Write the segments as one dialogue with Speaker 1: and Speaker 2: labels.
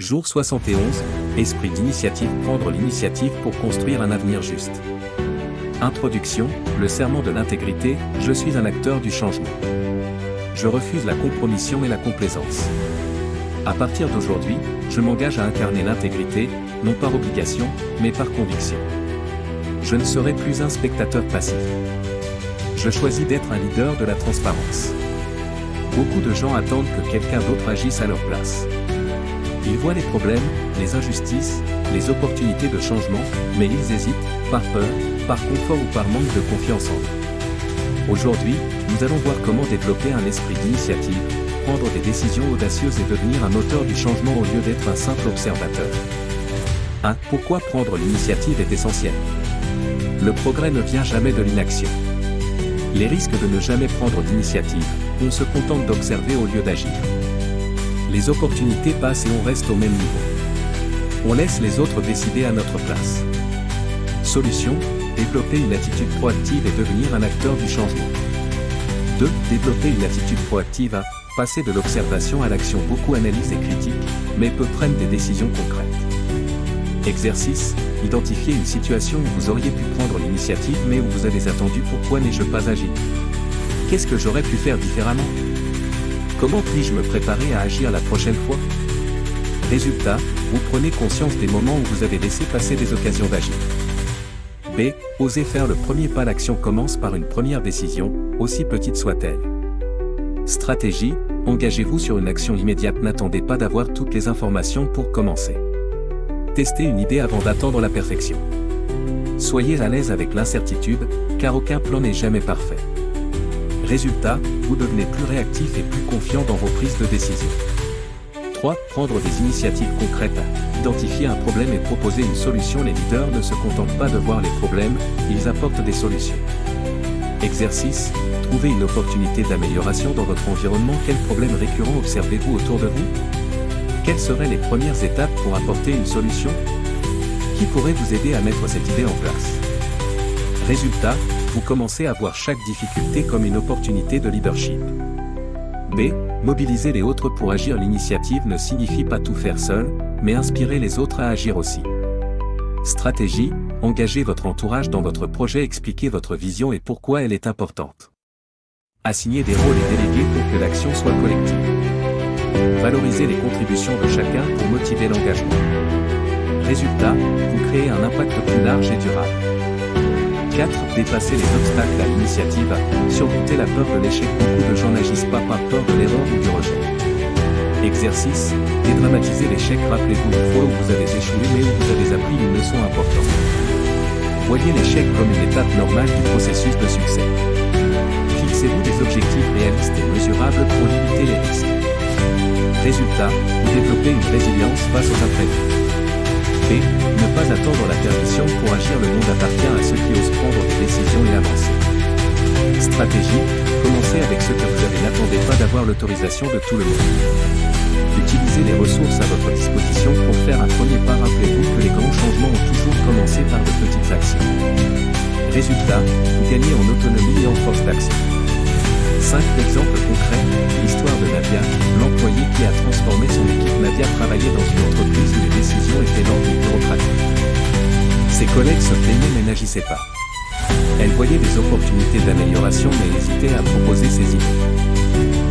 Speaker 1: Jour 71, esprit d'initiative, prendre l'initiative pour construire un avenir juste. Introduction, le serment de l'intégrité, je suis un acteur du changement. Je refuse la compromission et la complaisance. À partir d'aujourd'hui, je m'engage à incarner l'intégrité, non par obligation, mais par conviction. Je ne serai plus un spectateur passif. Je choisis d'être un leader de la transparence. Beaucoup de gens attendent que quelqu'un d'autre agisse à leur place. Ils voient les problèmes, les injustices, les opportunités de changement, mais ils hésitent, par peur, par confort ou par manque de confiance en eux. Aujourd'hui, nous allons voir comment développer un esprit d'initiative, prendre des décisions audacieuses et devenir un moteur du changement au lieu d'être un simple observateur. 1. Pourquoi prendre l'initiative est essentiel. Le progrès ne vient jamais de l'inaction. Les risques de ne jamais prendre d'initiative, on se contente d'observer au lieu d'agir. Les opportunités passent et on reste au même niveau. On laisse les autres décider à notre place. Solution, développer une attitude proactive et devenir un acteur du changement. 2. Développer une attitude proactive à passer de l'observation à l'action. Beaucoup analysent et critiquent, mais peu prennent des décisions concrètes. Exercice, identifier une situation où vous auriez pu prendre l'initiative mais où vous avez attendu. Pourquoi n'ai-je pas agi? Qu'est-ce que j'aurais pu faire différemment? Comment puis-je me préparer à agir la prochaine fois? Résultat, vous prenez conscience des moments où vous avez laissé passer des occasions d'agir. B. Osez faire le premier pas. L'action commence par une première décision, aussi petite soit-elle. Stratégie, engagez-vous sur une action immédiate. N'attendez pas d'avoir toutes les informations pour commencer. Testez une idée avant d'attendre la perfection. Soyez à l'aise avec l'incertitude, car aucun plan n'est jamais parfait. Résultat, vous devenez plus réactif et plus confiant dans vos prises de décision. 3. Prendre des initiatives concrètes. Identifier un problème et proposer une solution. Les leaders ne se contentent pas de voir les problèmes, ils apportent des solutions. Exercice, trouvez une opportunité d'amélioration dans votre environnement. Quels problèmes récurrents observez-vous autour de vous? Quelles seraient les premières étapes pour apporter une solution? Qui pourrait vous aider à mettre cette idée en place? Résultat, vous commencez à voir chaque difficulté comme une opportunité de leadership. B. Mobiliser les autres pour agir. L'initiative ne signifie pas tout faire seul, mais inspirer les autres à agir aussi. Stratégie, engagez votre entourage dans votre projet. Expliquez votre vision et pourquoi elle est importante. Assignez des rôles et déléguez pour que l'action soit collective. Valorisez les contributions de chacun pour motiver l'engagement. Résultat, vous créez un impact plus large et durable. 4. Dépasser les obstacles à l'initiative. Surmonter la peur de l'échec. Beaucoup de gens n'agissent pas par peur de l'erreur ou du rejet. Exercice, dédramatiser l'échec. Rappelez-vous une fois où vous avez échoué mais où vous avez appris une leçon importante. Voyez l'échec comme une étape normale du processus de succès. Fixez-vous des objectifs réalistes et mesurables pour limiter les risques. Résultat, vous développez une résilience face aux imprévus. B. Ne pas attendre la permission pour agir. Le monde appartient à ceux qui osent prendre des décisions et avancer. Stratégie, commencez avec ce que vous avez. N'attendez pas d'avoir l'autorisation de tout le monde. Utilisez les ressources à votre disposition pour faire un premier pas. Rappelez-vous que les grands changements ont toujours commencé par de petites actions. Résultat, vous gagnez en autonomie et en force d'action. 5 exemples concrets, l'histoire de Nadia, l'employé qui a transformé son équipe. Nadia travaillait dans une entreprise où les décisions étaient lentes et bureaucratiques. Ses collègues se plaignaient mais n'agissaient pas. Elle voyait des opportunités d'amélioration mais hésitait à proposer ses idées.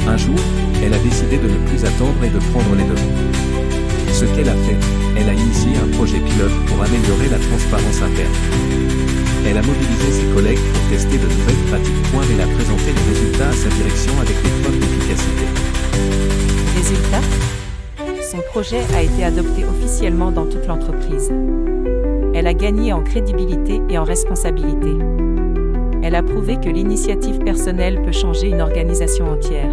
Speaker 1: Un jour, elle a décidé de ne plus attendre et de prendre les devants. Ce qu'elle a fait, elle a initié un projet pilote pour améliorer la transparence interne. Elle a mobilisé ses collègues pour tester de nouvelles pratiques. Elle a présenté les résultats à sa direction avec des preuves d'efficacité.
Speaker 2: Résultat, son projet a été adopté officiellement dans toute l'entreprise. Elle a gagné en crédibilité et en responsabilité. Elle a prouvé que l'initiative personnelle peut changer une organisation entière.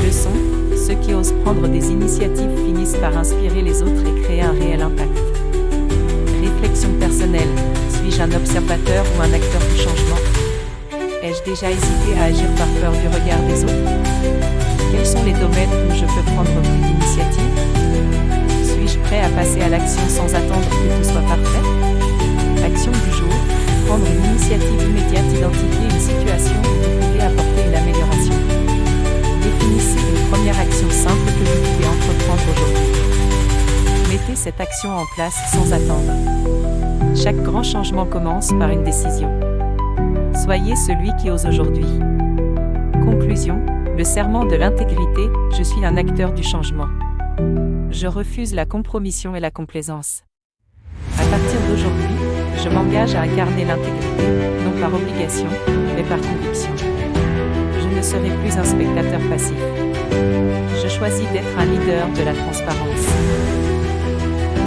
Speaker 2: Leçon, ceux qui osent prendre des initiatives finissent par inspirer les autres et créer un réel impact. Réflexion personnelle, suis-je un observateur ou un acteur du changement? Ai-je déjà hésité à agir par peur du regard des autres? Quels sont les domaines où je peux prendre plus d'initiative? Suis-je prêt à passer à l'action sans attendre que tout soit parfait? Action du jour, prendre une initiative immédiate. Identifier une situation où vous pouvez apporter une amélioration. Définissez une première action simple que vous pouvez entreprendre aujourd'hui. cette action en place sans attendre. Chaque grand changement commence par une décision. Soyez celui qui ose aujourd'hui. Conclusion, le serment de l'intégrité, je suis un acteur du changement. Je refuse la compromission et la complaisance. À partir d'aujourd'hui, je m'engage à incarner l'intégrité, non par obligation, mais par conviction. Je ne serai plus un spectateur passif. Je choisis d'être un leader de la transparence.